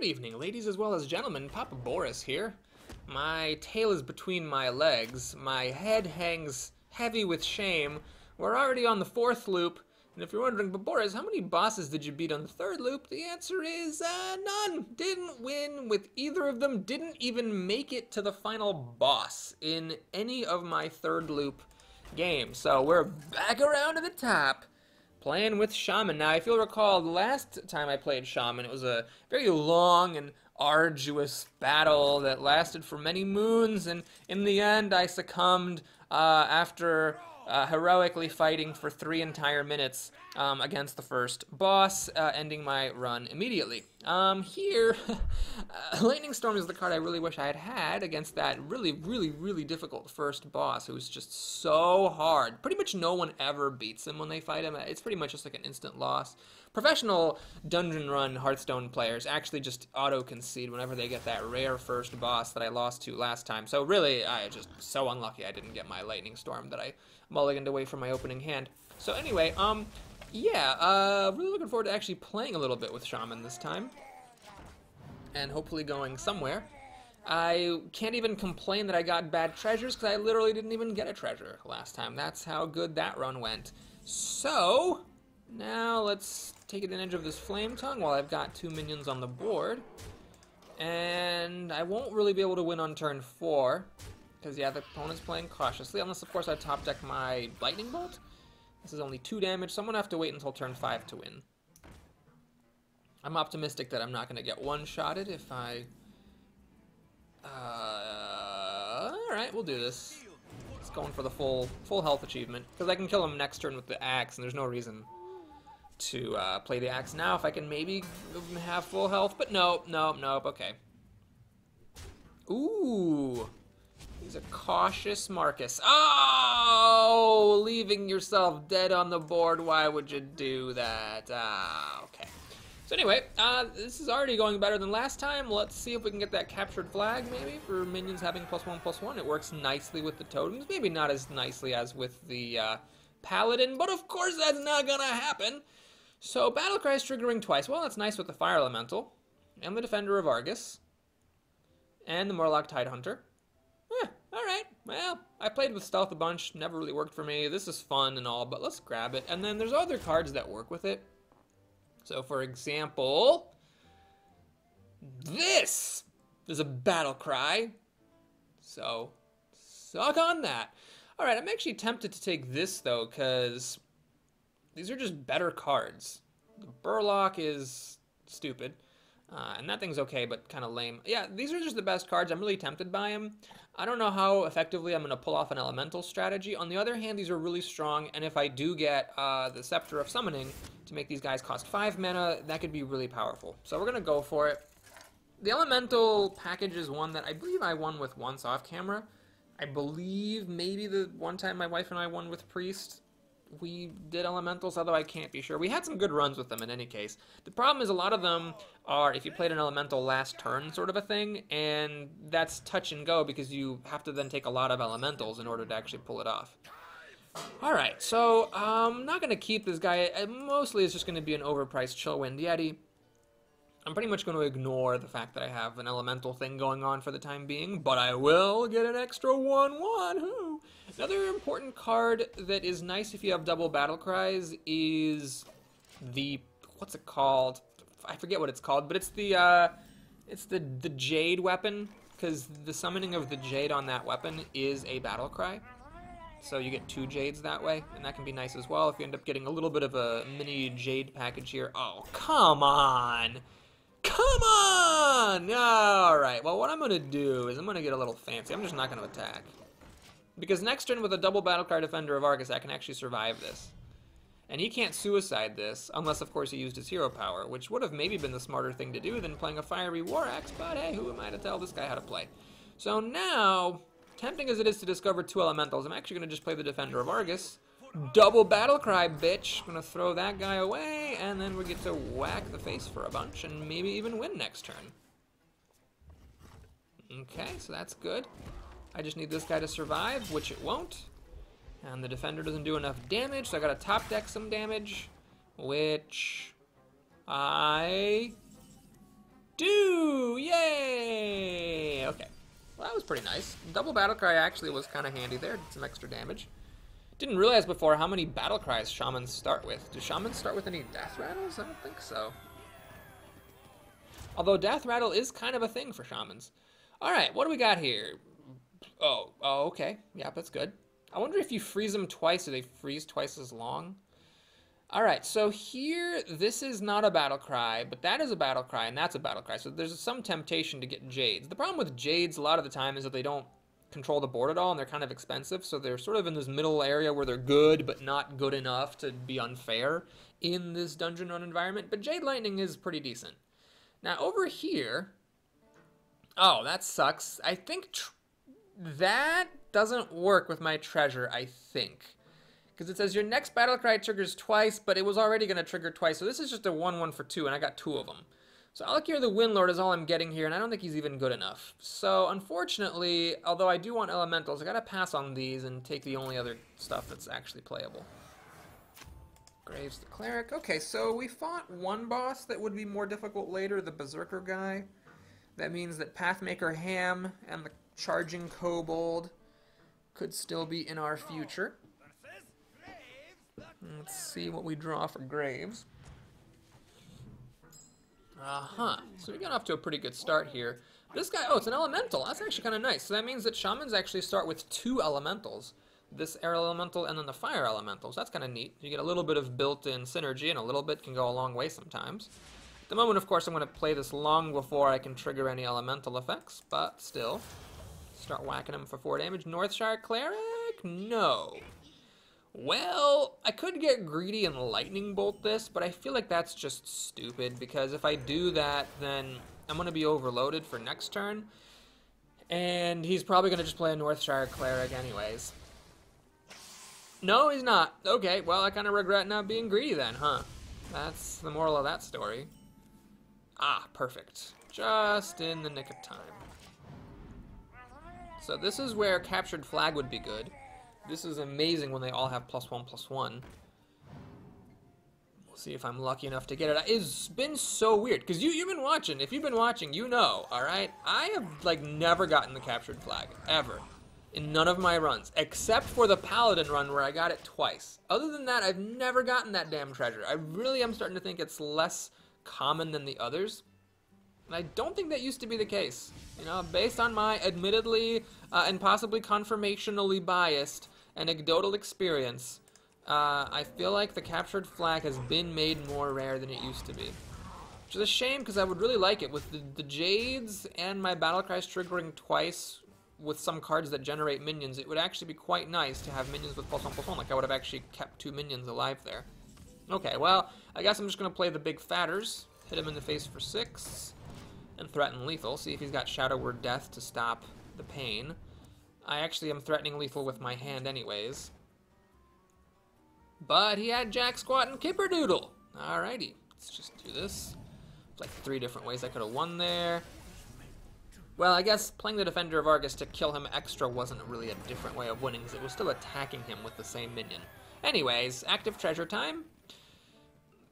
Good evening, ladies as well as gentlemen. Papa Boris here. My tail is between my legs. My head hangs heavy with shame. We're already on the 4th loop. And if you're wondering, but Boris, how many bosses did you beat on the 3rd loop? The answer is none. Didn't win with either of them. Didn't even make it to the final boss in any of my 3rd loop games. So we're back around to the top. Playing with Shaman. Now, if you'll recall, the last time I played Shaman, it was a very long and arduous battle that lasted for many moons, and in the end, I succumbed after heroically fighting for 3 entire minutes against the first boss, ending my run immediately. Here, Lightning Storm is the card I really wish I had had against that really difficult first boss who's just so hard. Pretty much no one ever beats him when they fight him. It's pretty much just like an instant loss. Professional dungeon run Hearthstone players actually just auto-concede whenever they get that rare first boss that I lost to last time. So really, I just so unlucky I didn't get my Lightning Storm that I mulliganed away from my opening hand. So anyway, yeah, really looking forward to actually playing a little bit with Shaman this time. And hopefully going somewhere. I can't even complain that I got bad treasures because I literally didn't even get a treasure last time. That's how good that run went. So, now let's take advantage of this Flame Tongue while I've got 2 minions on the board. And I won't really be able to win on turn 4. Because, yeah, the opponent's playing cautiously. Unless, of course, I top deck my Lightning Bolt. This is only 2 damage, so I'm going to have to wait until turn 5 to win. I'm optimistic that I'm not going to get one-shotted if I... Alright, we'll do this. It's going for the full health achievement. Because I can kill him next turn with the axe, and there's no reason to play the axe now if I can maybe have full health. But nope, okay. Ooh! He's a cautious Marcus. Oh! Leaving yourself dead on the board. Why would you do that? Okay. So anyway, this is already going better than last time. Let's see if we can get that captured flag, maybe, for minions having +1/+1. It works nicely with the totems. Maybe not as nicely as with the paladin, but of course that's not gonna happen. So battle cries triggering twice. Well, that's nice with the fire elemental, and the defender of Argus, and the Morlock Tidehunter. Alright, well, I played with stealth a bunch, never really worked for me. This is fun and all, but let's grab it. And then there's other cards that work with it. So, for example, this is a battle cry. So, suck on that. Alright, I'm actually tempted to take this, though, because these are just better cards. The Burlock is stupid. And that thing's okay, but kind of lame. Yeah, these are just the best cards. I'm really tempted by them. I don't know how effectively I'm going to pull off an elemental strategy. On the other hand, these are really strong, and if I do get the Scepter of Summoning to make these guys cost 5 mana, that could be really powerful. So we're going to go for it. The elemental package is one that I believe I won with once off camera. I believe maybe the one time my wife and I won with Priest, we did elementals, although I can't be sure. We had some good runs with them in any case. The problem is a lot of them are if you played an elemental last turn sort of a thing, and that's touch and go because you have to then take a lot of elementals in order to actually pull it off. Alright, so I'm not going to keep this guy. Mostly it's just going to be an overpriced Chillwind Yeti. I'm pretty much going to ignore the fact that I have an elemental thing going on for the time being, but I will get an extra 1/1. Another important card that is nice if you have double battle cries is the, what's it called? I forget what it's called, but it's the Jade weapon, because the summoning of the Jade on that weapon is a battle cry. So you get 2 Jades that way, and that can be nice as well if you end up getting a little bit of a mini Jade package here. Oh, come on! Come on! Alright, well what I'm going to do is I'm going to get a little fancy. I'm just not going to attack. Because next turn with a double battle cry defender of Argus, I can actually survive this. And he can't suicide this, unless of course he used his hero power, which would have maybe been the smarter thing to do than playing a fiery war axe, but hey, who am I to tell this guy how to play? So now, tempting as it is to discover 2 elementals, I'm actually going to just play the defender of Argus. Double battle cry, bitch. Gonna throw that guy away, and then we get to whack the face for a bunch, and maybe even win next turn. Okay, so that's good. I just need this guy to survive, which it won't. And the defender doesn't do enough damage, so I gotta top deck some damage, which I do. was pretty nice. Double Battle Cry actually was kind of handy there. Did some extra damage. Didn't realize before how many Battle Cries Shamans start with. Do Shamans start with any Death Rattles? I don't think so. Although Death Rattle is kind of a thing for Shamans. Alright, what do we got here? Oh, okay. Yeah, that's good. I wonder if you freeze them twice, do they freeze twice as long? Alright, so here, this is not a Battle Cry, but that is a Battle Cry, and that's a Battle Cry. So there's some temptation to get Jades. The problem with Jades a lot of the time is that they don't control the board at all, and they're kind of expensive, so they're sort of in this middle area where they're good, but not good enough to be unfair in this dungeon run environment. But Jade Lightning is pretty decent. Now, over here... Oh, that sucks. I think that doesn't work with my treasure, I think. Because it says your next Battle Cry triggers twice, but it was already going to trigger twice. So this is just a 1/1 for 2, and I got 2 of them. So Alakir the Windlord is all I'm getting here, and I don't think he's even good enough. So unfortunately, although I do want elementals, I got to pass on these and take the only other stuff that's actually playable. Graves the Cleric. Okay, so we fought one boss that would be more difficult later, the Berserker guy. That means that Pathmaker Ham and the Charging Kobold could still be in our future. Let's see what we draw for Graves. So we got off to a pretty good start here. This guy, oh, it's an elemental. That's actually kind of nice. So that means that Shamans actually start with 2 elementals. This air elemental and then the fire elementals. That's kind of neat. You get a little bit of built-in synergy, and a little bit can go a long way sometimes. At the moment, of course, I'm going to play this long before I can trigger any elemental effects, but still. Start whacking him for 4 damage. Northshire Cleric? No. Well, I could get greedy and lightning bolt this, but I feel like that's just stupid, because if I do that, then I'm going to be overloaded for next turn, and he's probably going to just play a Northshire Cleric anyways. No, he's not. Okay, well, I kind of regret not being greedy then, huh? That's the moral of that story. Ah, perfect. Just in the nick of time. So this is where Captured Flag would be good. This is amazing when they all have +1/+1. We'll see if I'm lucky enough to get it. It's been so weird, because you've been watching. If you've been watching, you know, alright? I have, like, never gotten the Captured Flag, ever. In none of my runs, except for the Paladin run where I got it twice. Other than that, I've never gotten that damn treasure. I really am starting to think it's less common than the others. And I don't think that used to be the case. You know, based on my admittedly and possibly confirmationally biased anecdotal experience, I feel like the Captured Flag has been made more rare than it used to be. Which is a shame, because I would really like it. With the Jades and my Battle Cries triggering twice with some cards that generate minions, it would actually be quite nice to have minions with +1/+1. Like, I would have actually kept 2 minions alive there. Okay, well, I guess I'm just going to play the big fatters. Hit him in the face for 6. And threaten lethal. See if he's got Shadow Word Death to stop the pain. I actually am threatening lethal with my hand anyways. But he had Jack Squat and Kipperdoodle. Alrighty, let's just do this. It's like 3 different ways I could have won there. Well, I guess playing the Defender of Argus to kill him extra wasn't really a different way of winning, because it was still attacking him with the same minion. Anyways, active treasure time.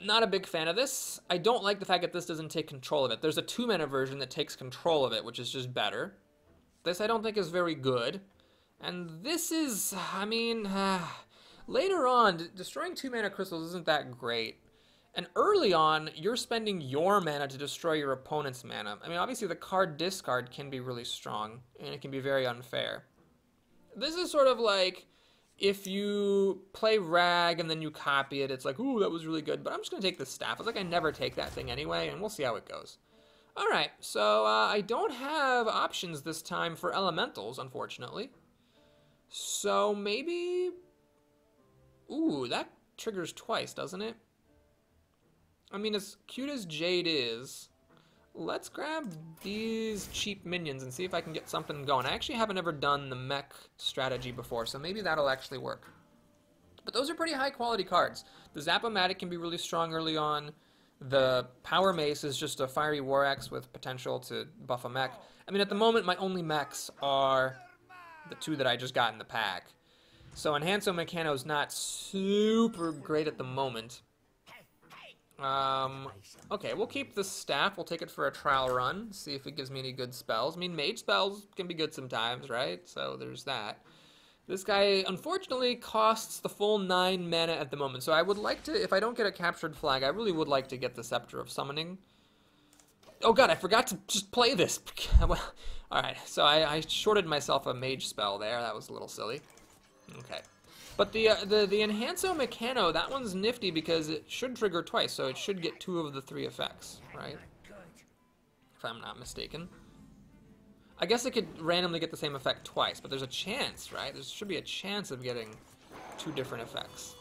Not a big fan of this. I don't like the fact that this doesn't take control of it. There's a 2-mana version that takes control of it, which is just better. This I don't think is very good. And this is, I mean, later on, destroying 2-mana crystals isn't that great. And early on, you're spending your mana to destroy your opponent's mana. I mean, obviously the card discard can be really strong, and it can be very unfair. This is sort of like if you play Rag and then you copy it, it's like, ooh, that was really good, but I'm just going to take the staff. It's like I never take that thing anyway, and we'll see how it goes. Alright, so I don't have options this time for elementals, unfortunately. So maybe... Ooh, that triggers twice, doesn't it? I mean, as cute as Jade is, let's grab these cheap minions and see if I can get something going. I actually haven't ever done the mech strategy before, so maybe that'll actually work. But those are pretty high quality cards. The Zap-O-Matic can be really strong early on. The Power Mace is just a Fiery War Axe with potential to buff a mech. I mean, at the moment, my only mechs are the 2 that I just got in the pack. So Enhanso Mechano is not super great at the moment. Okay, we'll keep the staff. We'll take it for a trial run. See if it gives me any good spells. I mean, mage spells can be good sometimes, right? So there's that. This guy, unfortunately, costs the full 9 mana at the moment. So I would like to, if I don't get a captured flag, I really would like to get the Scepter of Summoning. Oh god, I forgot to just play this. Well, alright, so I shorted myself a mage spell there. That was a little silly. Okay. But the Enhanso Mechano, that one's nifty because it should trigger twice, so it should get 2 of the 3 effects, right? If I'm not mistaken. I guess it could randomly get the same effect twice, but there's a chance, right? There should be a chance of getting 2 different effects.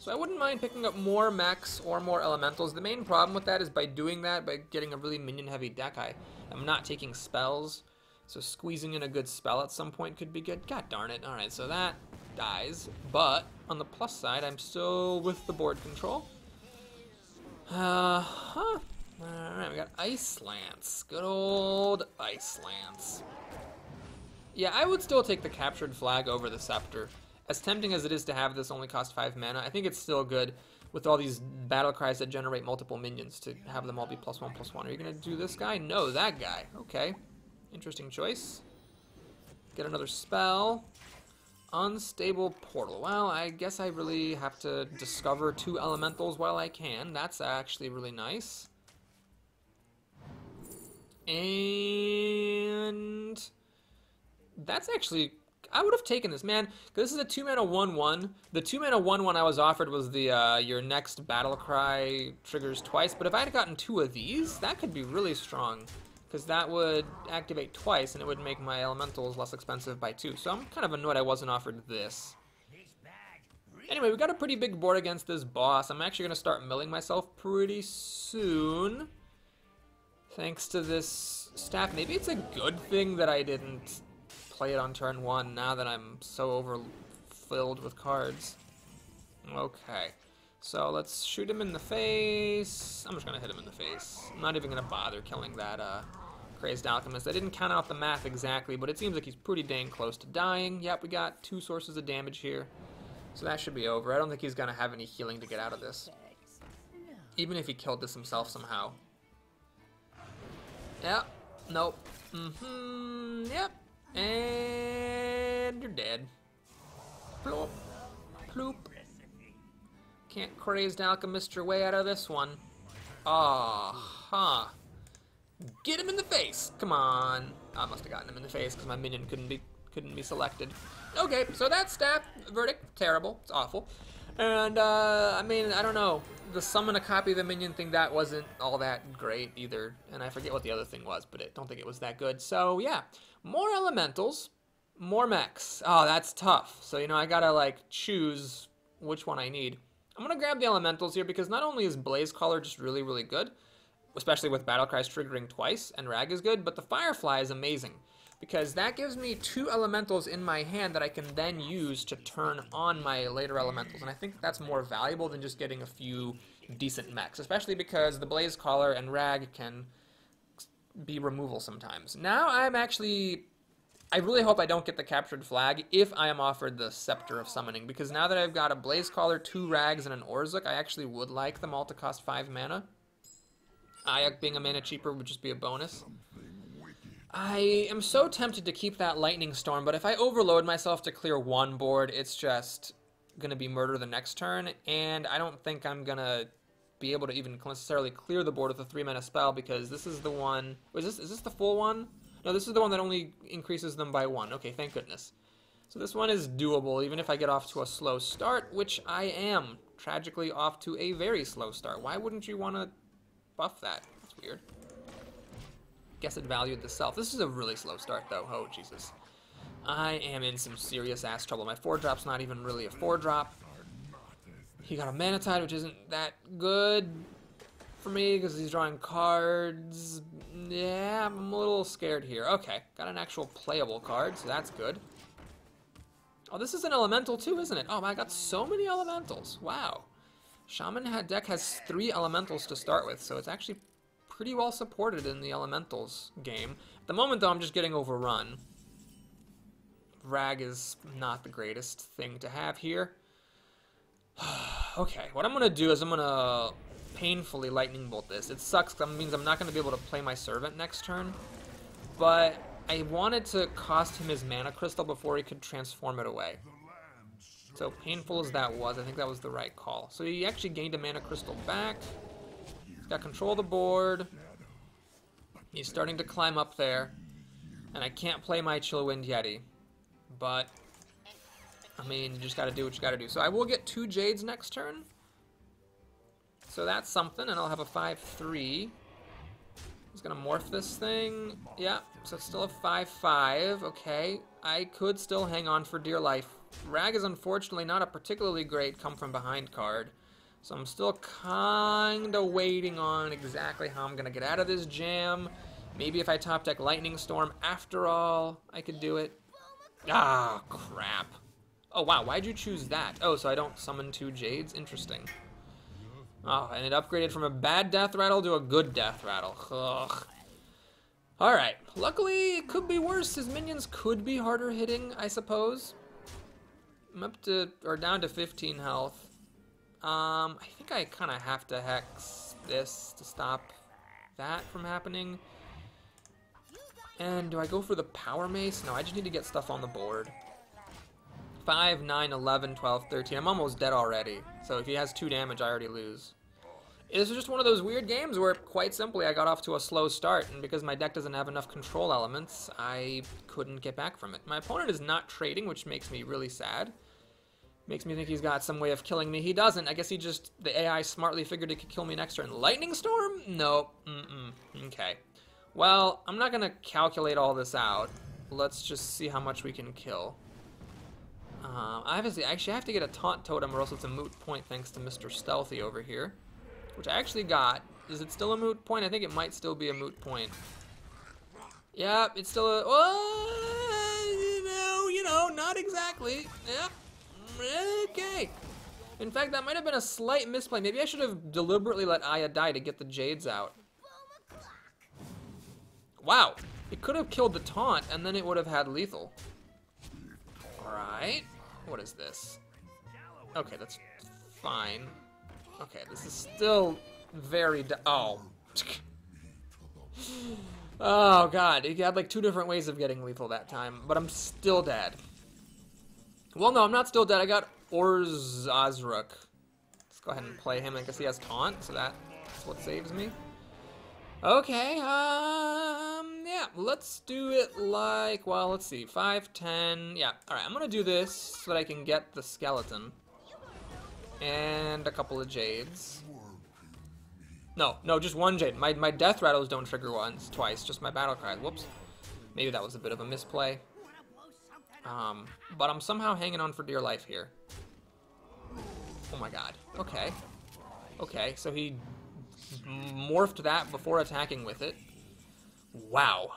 So I wouldn't mind picking up more mechs or more elementals. The main problem with that is by doing that, by getting a really minion-heavy deck, I am not taking spells. So squeezing in a good spell at some point could be good. God darn it. Alright, so that dies. But on the plus side, I'm still with the board control. Alright, we got Ice Lance. Good old Ice Lance. Yeah, I would still take the captured flag over the Scepter. As tempting as it is to have this only cost 5 mana, I think it's still good with all these battle cries that generate multiple minions to have them all be +1/+1. Are you going to do this guy? No, that guy. Okay. Interesting choice. Get another spell. Unstable Portal. Well, I guess I really have to discover 2 elementals while I can. That's actually really nice. And that's actually... I would have taken this, man. This is a 2-mana 1/1. The 2-mana 1/1 I was offered was the your next battle cry triggers twice. But if I had gotten 2 of these, that could be really strong. Because that would activate twice, and it would make my elementals less expensive by 2. So I'm kind of annoyed I wasn't offered this. Anyway, we got a pretty big board against this boss. I'm actually going to start milling myself pretty soon. Thanks to this staff. Maybe it's a good thing that I didn't play it on turn 1 now that I'm so overfilled with cards. Okay. So let's shoot him in the face. I'm just going to hit him in the face. I'm not even going to bother killing that Crazed Alchemist. I didn't count out the math exactly, but it seems like he's pretty dang close to dying. Yep, we got 2 sources of damage here. So that should be over. I don't think he's going to have any healing to get out of this. Even if he killed this himself somehow. Yep. Nope. Yep. And you're dead. Ploop. Ploop. Can't Crazed Alchemist your way out of this one. Huh. Get him in the face. Come on. I must have gotten him in the face because my minion couldn't be selected. Okay, so that staff verdict, terrible. It's awful. And I mean, I don't know. The summon a copy of the minion thing, that wasn't all that great either. And I forget what the other thing was, but I don't think it was that good. So yeah, more elementals, more mechs. Oh, that's tough. So, you know, I gotta like choose which one I need. I'm gonna grab the elementals here because not only is Blaze Caller just really, really good, especially with battle cries triggering twice, and Rag is good, but the Firefly is amazing because that gives me 2 elementals in my hand that I can then use to turn on my later elementals, and I think that's more valuable than just getting a few decent mechs, especially because the Blaze Caller and Rag can be removal sometimes. Now I really hope I don't get the captured flag if I am offered the Scepter of Summoning, because now that I've got a Blaze Caller, 2 Rags, and an Orzhok, I actually would like them all to cost 5 mana. Ayuk being a mana cheaper would just be a bonus. I am so tempted to keep that Lightning Storm, but if I overload myself to clear 1 board, it's just going to be murder the next turn, and I don't think I'm going to be able to even necessarily clear the board with a 3-mana spell, because this is the one... Is this the full one? No, this is the one that only increases them by 1. Okay, thank goodness. So this one is doable, even if I get off to a slow start, which I am tragically off to a very slow start. Why wouldn't you want to buff that? That's weird. Guess it valued the self. This is a really slow start, though. Oh, Jesus. I am in some serious ass trouble. My 4-drop's not even really a 4-drop. He got a Mana Tide, which isn't that good for me because he's drawing cards. Yeah, I'm a little scared here. Okay, got an actual playable card, so that's good. Oh, this is an elemental too, isn't it? Oh, I got so many elementals. Wow. Shaman deck has 3 elementals to start with, so it's actually pretty well supported in the elementals game. At the moment, though, I'm just getting overrun. Rag is not the greatest thing to have here. Okay, what I'm going to do is I'm going to painfully lightning bolt this. It sucks because it means I'm not going to be able to play my servant next turn. But I wanted to cost him his mana crystal before he could transform it away. So painful as that was, I think that was the right call. So he actually gained a mana crystal back. He's got control of the board. He's starting to climb up there. And I can't play my Chillwind Yeti. But, I mean, you just gotta do what you gotta do. So I will get 2 Jades next turn. So that's something, and I'll have a 5/3. He's gonna morph this thing. Yeah, so it's still a 5/5. Okay, I could still hang on for dear life. Rag is unfortunately not a particularly great come from behind card. So I'm still kinda waiting on exactly how I'm gonna get out of this jam. Maybe if I top deck Lightning Storm after all, I could do it. Ah, crap. Oh wow, why'd you choose that? Oh, so I don't summon 2 Jades? Interesting. Oh, and it upgraded from a bad death rattle to a good death rattle. Ugh. Alright, luckily it could be worse. His minions could be harder hitting, I suppose. I'm up to, or down to 15 health. I think I kind of have to hex this to stop that from happening. And do I go for the power mace? No, I just need to get stuff on the board. 5, 9, 11, 12, 13. I'm almost dead already. So if he has 2 damage, I already lose. This is just one of those weird games where, quite simply, I got off to a slow start, and because my deck doesn't have enough control elements, I couldn't get back from it. My opponent is not trading, which makes me really sad. Makes me think he's got some way of killing me. He doesn't. I guess he just, the AI smartly figured he could kill me next turn. Lightning Storm? Nope. Okay. Well, I'm not gonna calculate all this out. Let's just see how much we can kill. Obviously, I actually have to get a Taunt Totem or else it's a moot point thanks to Mr. Stealthy over here. Which I actually got. Is it still a moot point? I think it might still be a moot point. Yeah, it's still a... Oh, you know, not exactly. Yep. Okay. In fact, that might have been a slight misplay. Maybe I should have deliberately let Aya die to get the Jades out. Wow. It could have killed the taunt, and then it would have had lethal. Alright. What is this? Okay, that's fine. Okay, this is still very... Oh. Oh, God. He had like 2 different ways of getting lethal that time, but I'm still dead. Well, no, I'm not still dead. I got Orzazruk. Let's go ahead and play him. I guess he has taunt, so that's what saves me. Okay, yeah, let's do it like, well, let's see, 5, 10, yeah. Alright, I'm gonna do this so that I can get the skeleton. And a couple of Jades. No, just 1 Jade. My death rattles don't trigger twice, just my battle cries. Whoops. Maybe that was a bit of a misplay. But I'm somehow hanging on for dear life here. Oh my god. Okay. Okay, so he morphed that before attacking with it. Wow.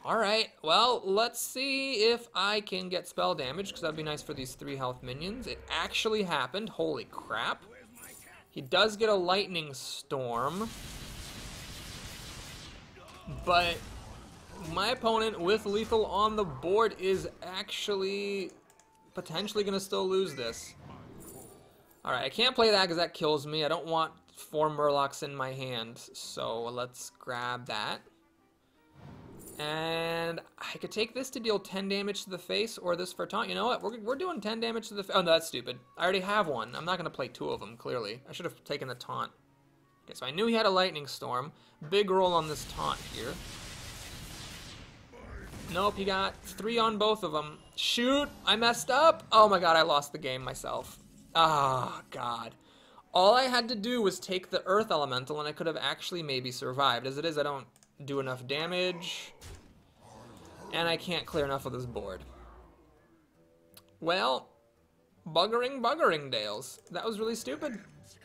Alright, well, let's see if I can get spell damage, because that'd be nice for these 3 health minions. It actually happened. Holy crap. He does get a lightning storm. But my opponent with lethal on the board is actually potentially going to still lose this. Alright, I can't play that because that kills me. I don't want 4 Murlocs in my hand, so let's grab that. And I could take this to deal 10 damage to the face, or this for taunt. You know what? We're doing 10 damage to the face. Oh, no, that's stupid. I already have one. I'm not going to play 2 of them, clearly. I should have taken the taunt. Okay, so I knew he had a lightning storm. Big roll on this taunt here. Nope, he got 3 on both of them. Shoot! I messed up! Oh my god, I lost the game myself. Ah, god. All I had to do was take the Earth Elemental, and I could have actually maybe survived. As it is, I don't do enough damage, and I can't clear enough of this board. Well, buggering Dales. That was really stupid.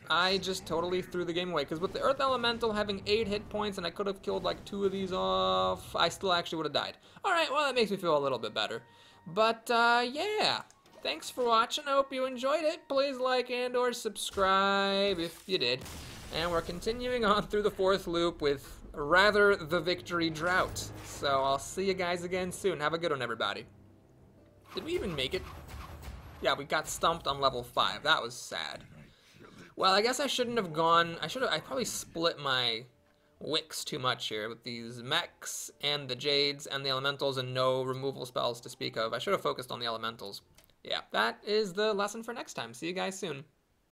I just totally threw the game away, because with the Earth Elemental having 8 hit points, and I could have killed like 2 of these off, I still actually would have died. Alright, well, that makes me feel a little bit better. But, yeah. Thanks for watching. I hope you enjoyed it. Please like and or subscribe if you did. And we're continuing on through the 4th loop with rather the victory drought. So I'll see you guys again soon. Have a good one, everybody. Did we even make it? Yeah, we got stumped on level 5. That was sad. Well, I guess I shouldn't have gone. I probably split my wicks too much here with these mechs and the jades and the elementals and no removal spells to speak of. I should have focused on the elementals. Yeah, that is the lesson for next time. See you guys soon.